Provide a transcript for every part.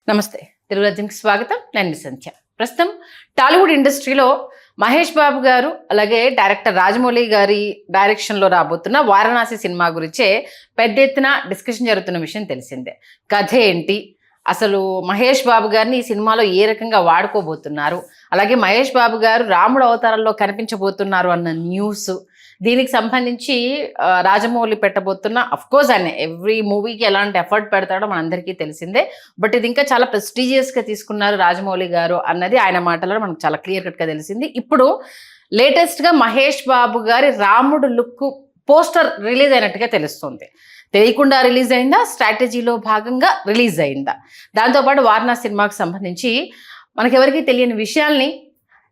నమస్తే. తెలుగు రాజ్యంకి స్వాగతం. నేను మీ సంధ్య. ప్రస్తుతం టాలీవుడ్ ఇండస్ట్రీలో మహేష్ బాబు గారు అలాగే డైరెక్టర్ రాజమౌళి గారి డైరెక్షన్లో రాబోతున్న వారణాసి సినిమా గురించే పెద్ద ఎత్తున డిస్కషన్ జరుగుతున్న విషయం తెలిసిందే. కథ ఏంటి, అసలు మహేష్ బాబు గారిని ఈ సినిమాలో ఏ రకంగా వాడుకోబోతున్నారు, అలాగే మహేష్ బాబు గారు రాముడు అవతారంలో కనిపించబోతున్నారు అన్న న్యూస్, దీనికి సంబంధించి రాజమౌళి పెట్టబోతున్న అఫ్కోర్స్ ఆయన ఎవ్రీ మూవీకి ఎలాంటి ఎఫర్ట్ పెడతాడో మనందరికీ తెలిసిందే. బట్ ఇది ఇంకా చాలా ప్రెస్టీజియస్గా తీసుకున్నారు రాజమౌళి గారు అన్నది ఆయన మాటల్లో మనకు చాలా క్లియర్ కట్గా తెలిసింది. ఇప్పుడు లేటెస్ట్గా మహేష్ బాబు గారి రాముడు లుక్ పోస్టర్ రిలీజ్ అయినట్టుగా తెలుస్తుంది. తెలియకుండా రిలీజ్ అయిందా, స్ట్రాటజీలో భాగంగా రిలీజ్ అయిందా? దాంతోపాటు వారణాసి సినిమాకు సంబంధించి మనకెవరికి తెలియని విషయాల్ని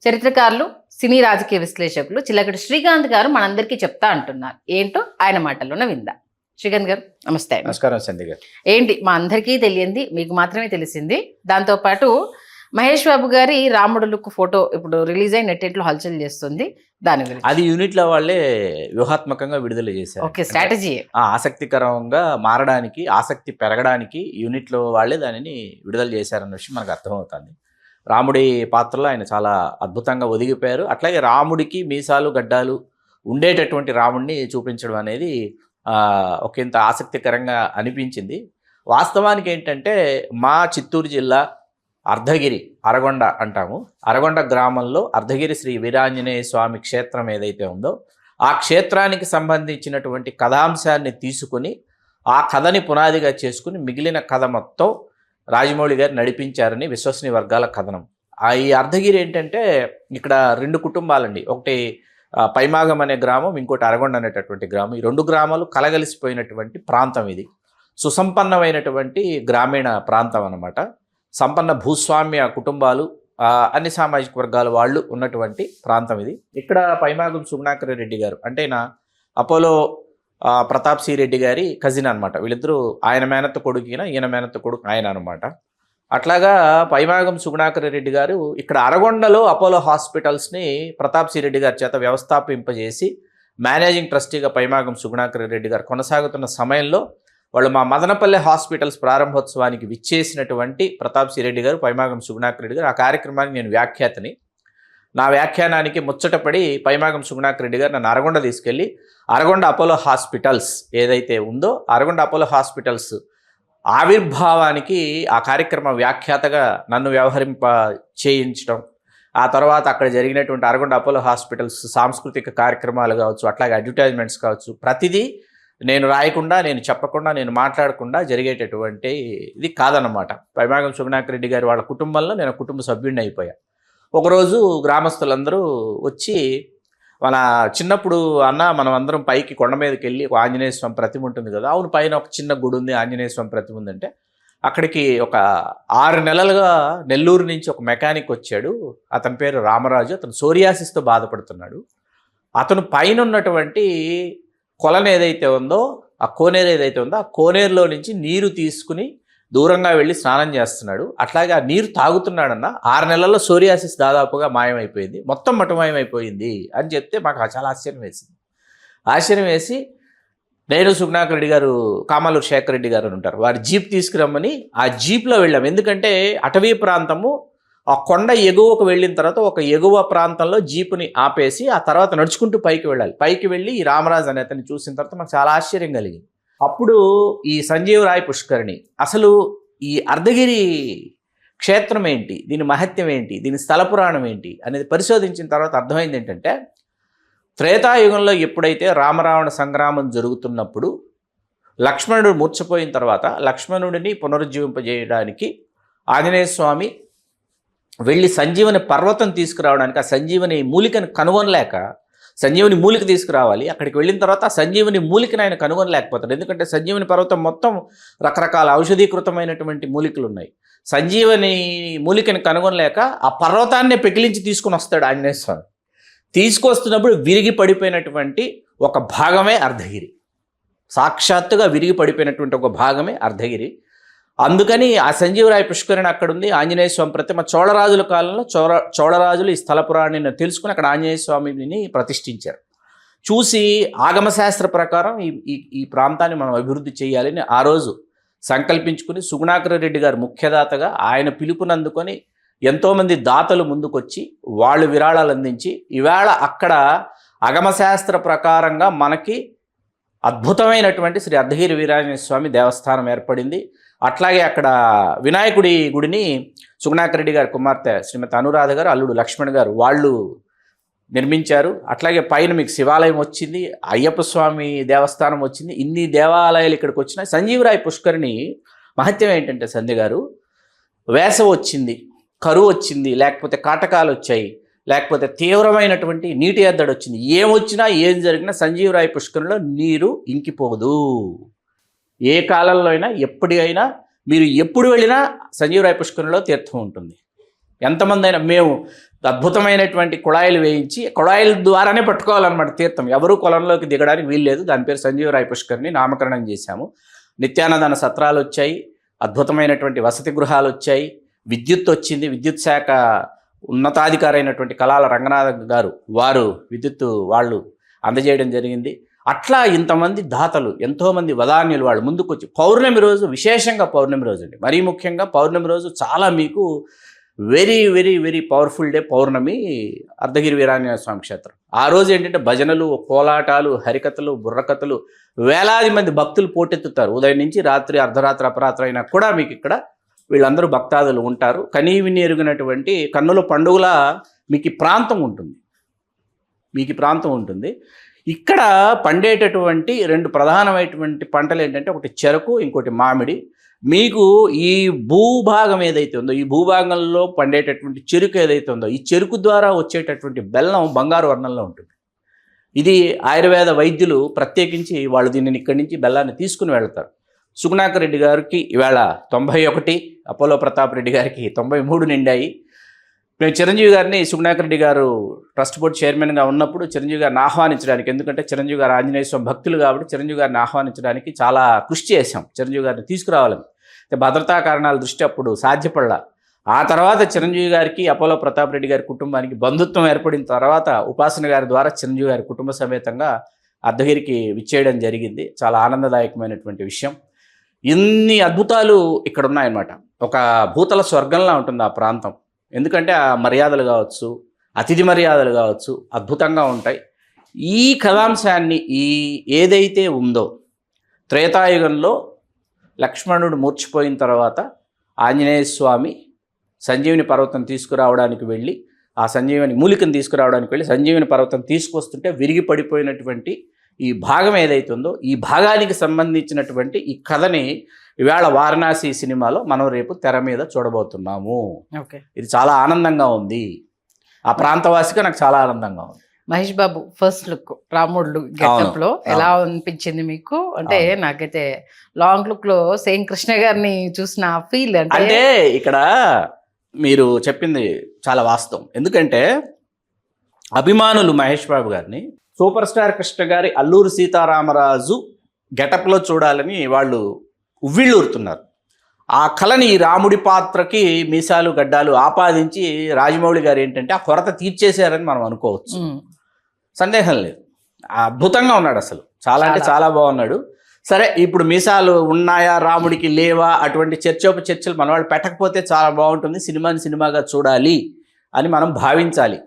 చరిత్రకారులు, సినీ రాజకీయ విశ్లేషకులు చిల్లకటి శ్రీకాంత్ గారు మనందరికీ చెప్తా అంటున్నారు. ఏంటో ఆయన మాటల్లోనే విందా. శ్రీకాంత్ గారు నమస్తే. నమస్కారం సంధ్య గారు. ఏంటి మా అందరికీ తెలియంది మీకు మాత్రమే తెలిసింది. దాంతోపాటు మహేష్ బాబు గారి రాముడు లుక్ ఫోటో ఇప్పుడు రిలీజ్ అయి నెట్టింట్లో హల్చల్ చేస్తుంది. దాని గురించి అది యూనిట్లో వాళ్ళే వ్యూహాత్మకంగా విడుదల చేశారు. ఓకే, స్ట్రాటజీ ఆసక్తికరంగా మారడానికి, ఆసక్తి పెరగడానికి యూనిట్లో వాళ్ళే దానిని విడుదల చేశారన్న విషయం మనకు అర్థమవుతుంది. రాముడి పాత్రలో ఆయన చాలా అద్భుతంగా ఒదిగిపోయారు. అట్లాగే రాముడికి మీసాలు గడ్డాలు ఉండేటటువంటి రాముడిని చూపించడం అనేది ఒకంత ఆసక్తికరంగా అనిపించింది. వాస్తవానికి ఏంటంటే మా చిత్తూరు జిల్లా అర్ధగిరి, అరగొండ అంటాము, అరగొండ గ్రామంలో అర్ధగిరి శ్రీ వీరాంజనేయ స్వామి క్షేత్రం ఏదైతే ఉందో ఆ క్షేత్రానికి సంబంధించినటువంటి కథాంశాన్ని తీసుకుని ఆ కథని పునాదిగా చేసుకుని మిగిలిన కథ మొత్తం రాజమౌళి గారు నడిపించారని విశ్వసనీయ వర్గాల కథనం. ఈ అర్ధగిరి ఏంటంటే ఇక్కడ రెండు కుటుంబాలండి. ఒకటి పైమాగం అనే గ్రామం, ఇంకోటి అరగొండ అనేటటువంటి గ్రామం. ఈ రెండు గ్రామాలు కలగలిసిపోయినటువంటి ప్రాంతం ఇది. సుసంపన్నమైనటువంటి గ్రామీణ ప్రాంతం అన్నమాట. సంపన్న భూస్వామ్య కుటుంబాలు, అన్ని సామాజిక వర్గాల వాళ్ళు ఉన్నటువంటి ప్రాంతం ఇది. ఇక్కడ పైమాగం సుగుణాకర్ రెడ్డి గారు అంటే అపోలో ప్రతాప్ సి రెడ్డి గారి కజిన్ అనమాట. వీళ్ళిద్దరూ ఆయన మేనత్త కొడుకు ఈయన మేనత్త కొడుకు ఆయన అనమాట. అట్లాగా పైమాగం సుగుణాకర్ రెడ్డి గారు ఇక్కడ అరగొండలో అపోలో హాస్పిటల్స్ని ప్రతాప్ సి రెడ్డి గారి చేత వ్యవస్థాపింపజేసి మేనేజింగ్ ట్రస్టీగా పైమాగం సుగుణాకర్ రెడ్డి గారు కొనసాగుతున్న సమయంలో వాళ్ళు మా మదనపల్లె హాస్పిటల్స్ ప్రారంభోత్సవానికి విచ్చేసినటువంటి ప్రతాప్ సి రెడ్డి గారు, పైమాగం సుగుణాకర్ రెడ్డి గారు. ఆ కార్యక్రమానికి నేను వ్యాఖ్యాతని. నా వ్యాఖ్యానానికి ముచ్చటపడి పైమాగం సుగుణాకర్ రెడ్డి గారు నన్ను అరగొండ తీసుకెళ్ళి అరగొండ అపోలో హాస్పిటల్స్ ఏదైతే ఉందో అరగొండ అపోలో హాస్పిటల్స్ ఆవిర్భావానికి ఆ కార్యక్రమ వ్యాఖ్యాతగా నన్ను వ్యవహరింప చేయించడం, ఆ తర్వాత అక్కడ జరిగినటువంటి అరగొండ అపోలో హాస్పిటల్స్ సాంస్కృతిక కార్యక్రమాలు కావచ్చు, అట్లాగే అడ్వర్టైజ్మెంట్స్ కావచ్చు, ప్రతిదీ నేను రాయకుండా, నేను చెప్పకుండా, నేను మాట్లాడకుండా జరిగేటటువంటి ఇది కాదన్నమాట. పైమాగం సుగుణాకర్ రెడ్డి గారి వాళ్ళ కుటుంబంలో నేను కుటుంబ సభ్యుడిని అయిపోయా. ఒకరోజు గ్రామస్తులందరూ వచ్చి మన చిన్నప్పుడు మనం అందరం పైకి కొండ మీదకి వెళ్ళి ఒక ఆంజనేయ స్వామి ప్రతిమ ఉంటుంది కదా, అవును పైన ఒక చిన్న గుడి ఉంది, ఆంజనేయ స్వామి ప్రతిమ ఉందంటే అక్కడికి ఒక 6 నెలలుగా నెల్లూరు నుంచి ఒక మెకానిక్ వచ్చాడు. అతని పేరు రామరాజు. అతను సోరియాసిస్తో బాధపడుతున్నాడు. అతను పైన ఉన్నటువంటి కొలను ఏదైతే ఉందో, ఆ కోనేరు ఏదైతే ఉందో ఆ కోనేరులో నుంచి నీరు తీసుకుని దూరంగా వెళ్ళి స్నానం చేస్తున్నాడు. అట్లాగే ఆ నీరు తాగుతున్నాడన్న 6 నెలల్లో సోరియాసిస్ దాదాపుగా మాయమైపోయింది, మొత్తం మటమాయమైపోయింది అని చెప్తే మాకు చాలా ఆశ్చర్యం వేసింది. ఆశ్చర్యం వేసి నేను సుగుణాకర్ రెడ్డి గారు, కామాలూరు శేఖర్ రెడ్డి గారు అని ఉంటారు, వారి జీప్ తీసుకురమ్మని ఆ జీప్లో వెళ్ళాము. ఎందుకంటే అటవీ ప్రాంతము, ఆ కొండ ఎగువకు వెళ్ళిన తర్వాత ఒక ఎగువ ప్రాంతంలో జీపుని ఆపేసి ఆ తర్వాత నడుచుకుంటూ పైకి వెళ్ళాలి. పైకి వెళ్ళి ఈ రామరాజు అనే అతన్ని చూసిన తర్వాత మాకు చాలా ఆశ్చర్యం కలిగింది. అప్పుడు ఈ సంజీవరాయ్ పుష్కరిణి, అసలు ఈ అర్ధగిరి క్షేత్రం ఏంటి, దీని మహత్యం ఏంటి, దీని స్థల పురాణం ఏంటి అనేది పరిశోధించిన తర్వాత అర్థమైంది ఏంటంటే, త్రేతాయుగంలో ఎప్పుడైతే రామరావణ సంగ్రామం జరుగుతున్నప్పుడు లక్ష్మణుడు మూర్ఛపోయిన తర్వాత లక్ష్మణుడిని పునరుజ్జీవింపజేయడానికి ఆంజనేయ స్వామి వెళ్ళి సంజీవని పర్వతం తీసుకురావడానికి ఆ సంజీవని మూలికను కనుగొనలేక, సంజీవని మూలిక తీసుకురావాలి, అక్కడికి వెళ్ళిన తర్వాత ఆ సంజీవని మూలికను ఆయన కనుగొనలేకపోతాడు. ఎందుకంటే సంజీవని పర్వతం మొత్తం రకరకాల ఔషధీకృతమైనటువంటి మూలికలు ఉన్నాయి. సంజీవని మూలికను కనుగొనలేక ఆ పర్వతాన్నే పెకిలించి తీసుకుని వస్తాడు ఆంజనేయ స్వామి. తీసుకొస్తున్నప్పుడు విరిగి పడిపోయినటువంటి ఒక భాగమే అర్ధగిరి, సాక్షాత్తుగా విరిగి పడిపోయినటువంటి ఒక భాగమే అర్ధగిరి. అందుకని ఆ సంజీవరాయ పుష్కరిణి అక్కడుంది. ఆంజనేయ స్వామి ప్రతిమ చోళరాజుల కాలంలో చోళరాజులు ఈ స్థల పురాణాన్ని తెలుసుకుని అక్కడ ఆంజనేయ స్వామిని ప్రతిష్ఠించారు. చూసి ఆగమశాస్త్ర ప్రకారం ఈ ప్రాంతాన్ని మనం అభివృద్ధి చేయాలని ఆ రోజు సంకల్పించుకుని సుగుణాకర్ రెడ్డి గారు ముఖ్యదాతగా ఆయన పిలుపునందుకొని ఎంతోమంది దాతలు ముందుకొచ్చి వాళ్ళు విరాళాలు అందించి ఇవాళ అక్కడ అగమశాస్త్ర ప్రకారంగా మనకి అద్భుతమైనటువంటి శ్రీ అర్ధగిరి వీరాంజనేయ స్వామి దేవస్థానం ఏర్పడింది. అట్లాగే అక్కడ వినాయకుడి గుడిని సుగుణాకర్ రెడ్డి గారి కుమార్తె శ్రీమతి అనురాధ గారు, అల్లుడు లక్ష్మణ్ గారు వాళ్ళు నిర్మించారు. అట్లాగే పైన మీకు శివాలయం వచ్చింది, అయ్యప్ప స్వామి దేవస్థానం వచ్చింది. ఇన్ని దేవాలయాలు ఇక్కడికి వచ్చినాయి. సంజీవరాయ పుష్కరిణి మహత్యం ఏంటంటే సంధ్య గారు, వేసవి వచ్చింది, కరువు వచ్చింది, లేకపోతే కాటకాలు వచ్చాయి, లేకపోతే తీవ్రమైనటువంటి నీటి ఎద్దడి వచ్చింది, ఏమొచ్చినా ఏం జరిగినా సంజీవరాయ పుష్కరిణిలో నీరు ఇంకిపోదు. ఏ కాలంలో అయినా ఎప్పటికైనా మీరు ఎప్పుడు వెళ్ళినా సంజీవరాయ పుష్కరిణిలో తీర్థం ఉంటుంది. ఎంతమంది అయినా మేము అద్భుతమైనటువంటి కుళాయిలు వేయించి కుళాయిల ద్వారానే పట్టుకోవాలన్నమాట తీర్థం. ఎవరు కొలంలోకి దిగడానికి వీల్లేదు. దాని పేరు సంజీవరాయ పుష్కరిణి నామకరణం చేశాము. నిత్యాన్నదాన సత్రాలు వచ్చాయి, అద్భుతమైనటువంటి వసతి గృహాలు వచ్చాయి, విద్యుత్ వచ్చింది. విద్యుత్ శాఖ ఉన్నతాధికారి అయినటువంటి కళాల రంగనాథ్ గారు వారు విద్యుత్ వాళ్ళు అందజేయడం జరిగింది. అట్లా ఇంతమంది దాతలు, ఎంతోమంది వదాన్యులు వాళ్ళు ముందుకొచ్చి పౌర్ణమి రోజు, విశేషంగా పౌర్ణమి రోజు అండి, మరీ ముఖ్యంగా పౌర్ణమి రోజు చాలా మీకు very very very powerful day పౌర్ణమి అర్ధగిరి వీరాంజనేయ స్వామి క్షేత్రం. ఆ రోజు ఏంటంటే భజనలు, కోలాటాలు, హరికథలు, బుర్రకథలు, వేలాది మంది భక్తులు పోటెత్తుతారు. ఉదయం నుంచి రాత్రి అర్ధరాత్రి అపరాత్రి అయినా కూడా మీకు ఇక్కడ వీళ్ళందరూ భక్తాదులు ఉంటారు. కనీ విని ఎరుగినటువంటి కన్నుల పండుగల మీకు ఈ ప్రాంతం ఉంటుంది. ఇక్కడ పండేటటువంటి రెండు ప్రధానమైనటువంటి పంటలు ఏంటంటే ఒకటి చెరకు, ఇంకోటి మామిడి. మీకు ఈ భూభాగం ఏదైతే ఉందో, ఈ భూభాగంలో పండేటటువంటి చెరుకు ఏదైతే ఉందో, ఈ చెరుకు ద్వారా వచ్చేటటువంటి బెల్లం బంగారు వర్ణంలో ఉంటుంది. ఇది ఆయుర్వేద వైద్యులు ప్రత్యేకించి వాళ్ళు దీనిని ఇక్కడి నుంచి బెల్లాన్ని తీసుకుని వెళ్తారు. సుగుణాకర్ రెడ్డి గారికి ఈవేళ 91, అపోలో ప్రతాప్ రెడ్డి గారికి 93 నిండాయి. మేము చిరంజీవి గారిని, సుగుణాకర్ రెడ్డి గారు ట్రస్ట్ బోర్డు చైర్మన్గా ఉన్నప్పుడు చిరంజీవి గారిని ఆహ్వానించడానికి, ఎందుకంటే చిరంజీవి గారు ఆంజనేయ స్వామి భక్తులు కాబట్టి చిరంజీవి గారిని ఆహ్వానించడానికి చాలా కృషి చేశాం. చిరంజీవి గారిని తీసుకురావాలని భద్రతా కారణాల దృష్టి అప్పుడు సాధ్యపడలా. ఆ తర్వాత చిరంజీవి గారికి, అపోలో ప్రతాప్ రెడ్డి గారి కుటుంబానికి బంధుత్వం ఏర్పడిన తర్వాత ఉపాసన గారి ద్వారా చిరంజీవి గారి కుటుంబ సమేతంగా అర్ధగిరికి విచ్చేయడం జరిగింది. చాలా ఆనందదాయకమైనటువంటి విషయం. ఇన్ని అద్భుతాలు ఇక్కడ ఉన్నాయన్నమాట. ఒక భూతల స్వర్గంలా ఉంటుంది ఆ ప్రాంతం. ఎందుకంటే ఆ మర్యాదలు కావచ్చు, అతిథి మర్యాదలు కావచ్చు అద్భుతంగా ఉంటాయి. ఈ కథాంశాన్ని ఏదైతే ఉందో త్రేతాయుగంలో లక్ష్మణుడు మూర్చిపోయిన తర్వాత ఆంజనేయ స్వామి సంజీవిని పర్వతం తీసుకురావడానికి వెళ్ళి, ఆ సంజీవిని మూలికను తీసుకురావడానికి వెళ్ళి సంజీవిని పర్వతం తీసుకొస్తుంటే విరిగి పడిపోయినటువంటి ఈ భాగం ఏదైతే ఉందో, ఈ భాగానికి సంబంధించినటువంటి ఈ కథని ఇవాళ వారణాసి సినిమాలో మనం రేపు తెర మీద చూడబోతున్నాము. ఇది చాలా ఆనందంగా ఉంది. ఆ ప్రాంతవాసిగా నాకు చాలా ఆనందంగా ఉంది. మహేష్ బాబు ఫస్ట్ లుక్ రాముడు గెటప్ లో ఎలా అనిపించింది మీకు? అంటే నాకైతే లాంగ్ లుక్ లో సేమ్ కృష్ణ గారిని చూసిన ఫీల్. అంటే ఇక్కడ మీరు చెప్పింది చాలా వాస్తవం. ఎందుకంటే అభిమానులు మహేష్ బాబు గారిని సూపర్ స్టార్ కృష్ణ గారి అల్లూరి సీతారామరాజు గెటప్లో చూడాలని వాళ్ళు ఉవ్విళ్ళూరుతున్నారు. ఆ కళని రాముడి పాత్రకి మీసాలు గడ్డాలు ఆపాదించి రాజమౌళి గారు ఏంటంటే ఆ కొరత తీర్చేశారని మనం అనుకోవచ్చు. సందేహం లేదు. అద్భుతంగా ఉన్నాడు, అసలు చాలా అంటే చాలా బాగున్నాడు. సరే, ఇప్పుడు మీసాలు ఉన్నాయా రాముడికి లేవా అటువంటి చర్చోపచర్చలు మన వాళ్ళు పెట్టకపోతే చాలా బాగుంటుంది. సినిమాగా చూడాలి అని మనం భావించాలి.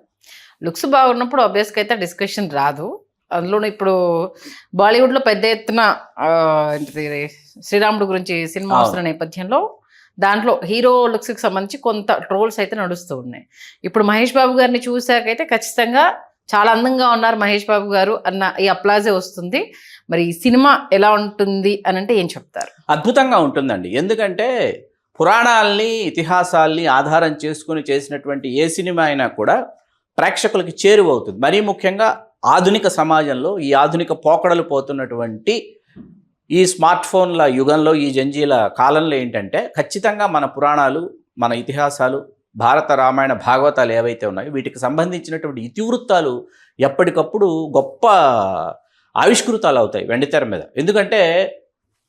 లుక్స్ బాగున్నప్పుడు ఆబ్వియస్గా అయితే డిస్కషన్ రాదు. అందులోనూ ఇప్పుడు బాలీవుడ్లో పెద్ద ఎత్తున శ్రీరాముడు గురించి సినిమా వస్తున్న నేపథ్యంలో దాంట్లో హీరో లుక్స్కి సంబంధించి కొంత ట్రోల్స్ అయితే నడుస్తూ ఉన్నాయి. ఇప్పుడు మహేష్ బాబు గారిని చూశాకైతే ఖచ్చితంగా చాలా అందంగా ఉన్నారు మహేష్ బాబు గారు అన్న ఈ అప్లాజే వస్తుంది. మరి ఈ సినిమా ఎలా ఉంటుంది అని అంటే ఏం చెప్తారు? అద్భుతంగా ఉంటుందండి. ఎందుకంటే పురాణాలని, ఇతిహాసాలని ఆధారం చేసుకుని చేసినటువంటి ఏ సినిమా అయినా కూడా ప్రేక్షకులకి చేరువవుతుంది. మరీ ముఖ్యంగా ఆధునిక సమాజంలో, ఈ ఆధునిక పోకడలు పోతున్నటువంటి ఈ స్మార్ట్ ఫోన్ల యుగంలో, ఈ జంజీల కాలంలో ఏంటంటే ఖచ్చితంగా మన పురాణాలు, మన ఇతిహాసాలు, భారత రామాయణ భాగవతాలు ఏవైతే ఉన్నాయో వీటికి సంబంధించినటువంటి ఇతివృత్తాలు ఎప్పటికప్పుడు గొప్ప ఆవిష్కృతాలు అవుతాయి వెండితెర మీద. ఎందుకంటే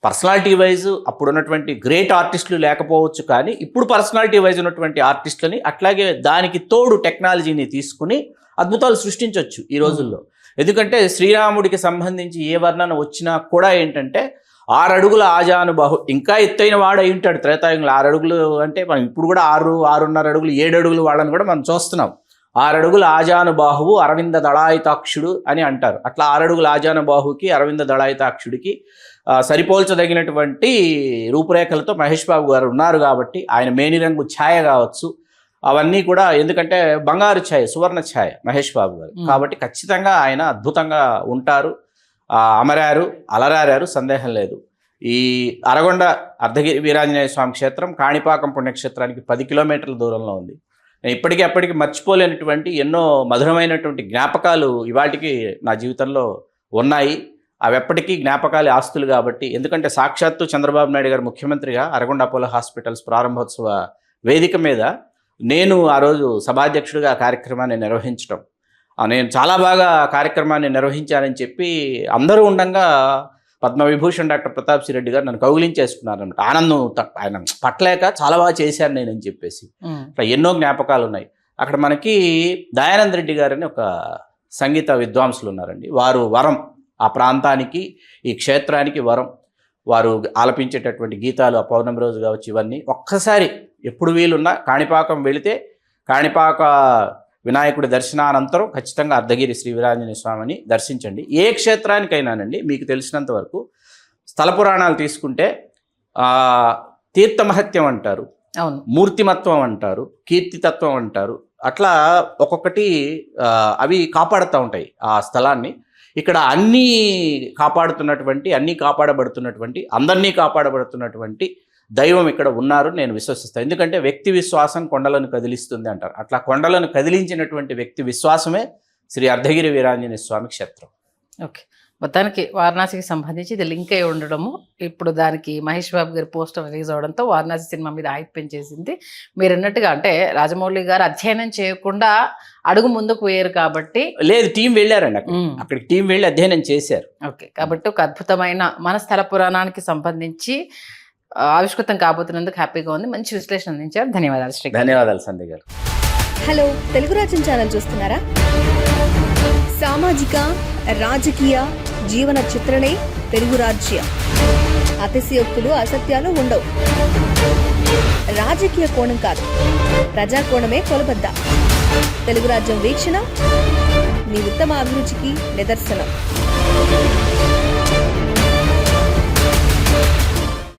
పర్సనాలిటీ వైజ్ అప్పుడు ఉన్నటువంటి గ్రేట్ ఆర్టిస్టులు లేకపోవచ్చు, కానీ ఇప్పుడు పర్సనాలిటీ వైజ్ ఉన్నటువంటి ఆర్టిస్టులని అట్లాగే దానికి తోడు టెక్నాలజీని తీసుకుని అద్భుతాలు సృష్టించవచ్చు ఈ రోజుల్లో. ఎందుకంటే శ్రీరాముడికి సంబంధించి ఏ వర్ణన వచ్చినా కూడా ఏంటంటే 6 అడుగుల ఆజానుబాహు, ఇంకా ఎత్తైన వాడు అయి ఉంటాడు త్రేతాయుగంలో. 6 అడుగులు అంటే మనం ఇప్పుడు కూడా 6.5 అడుగులు 7 అడుగులు వాళ్ళని కూడా మనం చూస్తున్నాం. 6 అడుగుల ఆజానుబాహువు అరవింద దళాయితాక్షుడు అని అంటారు. అట్లా 6 అడుగుల ఆజానుబాహుకి అరవింద దళాయితాక్షుడికి సరిపోల్చదగినటువంటి రూపురేఖలతో మహేష్ బాబు గారు ఉన్నారు. కాబట్టి ఆయన మేనిరంగు ఛాయ కావచ్చు, అవన్నీ కూడా, ఎందుకంటే బంగారు ఛాయ, సువర్ణ ఛాయ మహేష్ బాబు గారు. కాబట్టి ఖచ్చితంగా ఆయన అద్భుతంగా ఉంటారు. అమరారు, అలరారారు, సందేహం లేదు. ఈ అరగొండ అర్ధగిరి వీరాంజనేయ స్వామి క్షేత్రం కాణిపాకం పుణ్యక్షేత్రానికి 10 కిలోమీటర్ల దూరంలో ఉంది. నేను అప్పటికి మర్చిపోలేనటువంటి ఎన్నో మధురమైనటువంటి జ్ఞాపకాలు ఇవాటికి నా జీవితంలో ఉన్నాయి. అవి ఎప్పటికీ జ్ఞాపకాలు, ఆస్తులు కాబట్టి. ఎందుకంటే సాక్షాత్తు చంద్రబాబు నాయుడు గారు ముఖ్యమంత్రిగా అరగొండ అపోలో హాస్పిటల్స్ ప్రారంభోత్సవ వేదిక మీద నేను ఆ రోజు సభాధ్యక్షుడిగా ఆ కార్యక్రమాన్ని నిర్వహించడం, నేను చాలా బాగా కార్యక్రమాన్ని నిర్వహించానని చెప్పి అందరూ ఉండగా పద్మవిభూషణ్ డాక్టర్ ప్రతాప్ సిరెడ్డి గారు నన్ను కౌగిలించేసుకున్నారు అన్నమాట. ఆనందం ఆయన పట్టలేక చాలా బాగా చేశాను నేనని చెప్పేసి. అట్లా ఎన్నో జ్ఞాపకాలు ఉన్నాయి. అక్కడ మనకి దయానంద రెడ్డి గారని ఒక సంగీత విద్వాంసులు ఉన్నారండి. వారు వరం, ఆ ప్రాంతానికి, ఈ క్షేత్రానికి వరం. వారు ఆలపించేటటువంటి గీతాలు, ఆ పౌర్ణమి రోజు కావచ్చు, ఇవన్నీ ఒక్కసారి ఎప్పుడు వీలున్నా కాణిపాకం వెళితే కాణిపాక వినాయకుడి దర్శనానంతరం ఖచ్చితంగా అర్ధగిరి శ్రీ వీరాంజనేయ స్వామిని దర్శించండి. ఏ క్షేత్రానికైనానండి మీకు తెలిసినంత వరకు స్థల పురాణాలు తీసుకుంటే తీర్థమహత్యం అంటారు, అవును, మూర్తిమత్వం అంటారు, కీర్తితత్వం అంటారు. అట్లా ఒక్కొక్కటి అవి కాపాడుతూ ఉంటాయి ఆ స్థలాన్ని. ఇక్కడ అన్నీ కాపాడుతున్నటువంటి, అన్నీ కాపాడబడుతున్నటువంటి, అందరినీ కాపాడబడుతున్నటువంటి దైవం ఇక్కడ ఉన్నారు నేను విశ్వసిస్తాను. ఎందుకంటే వ్యక్తి విశ్వాసం కొండలను కదిలిస్తుంది అంటారు. అట్లా కొండలను కదిలించినటువంటి వ్యక్తి విశ్వాసమే శ్రీ అర్ధగిరి వీరాంజనేయ స్వామి క్షేత్రం. ఓకే, మొత్తానికి వారణాసికి సంబంధించి ఇది లింక్ అయి ఉండడము, ఇప్పుడు దానికి మహేష్ బాబు గారి పోస్టర్ రిలీజ్ అవడంతో వారణాసి సినిమా మీద హైప్ పెంచేసింది. మీరు అన్నట్టుగా అంటే రాజమౌళి గారు అధ్యయనం చేయకుండా అడుగు ముందుకు పోయారు కాబట్టి. లేదు, టీం వెళ్ళారండి అక్కడికి టీం వెళ్ళి అధ్యయనం చేశారు. ఓకే, కాబట్టి ఒక అద్భుతమైన మన స్థల పురాణానికి సంబంధించి ఆవిష్కృతం కాబోతున్నందుకు హ్యాపీగా ఉంది. మంచి విశ్లేషణ అందించారు. ధన్యవాదాలు శ్రీ. ధన్యవాదాలు సంధ్య గారు. హలో, తెలుగు రాజ్యం ఛానల్ చూస్తున్నారా? సామాజిక, రాజకీయ, జీవన చిత్రణే తెలుగు రాజ్యం. అతిశయోక్తులు, అసత్యాలు ఉండవు. రాజకీయ కోణం కాదు, ప్రజా కోణమే కొలబద్ద. తెలుగు రాజ్యం వీక్షణ మీ ఉత్తమ అభిరుచికి నిదర్శనం.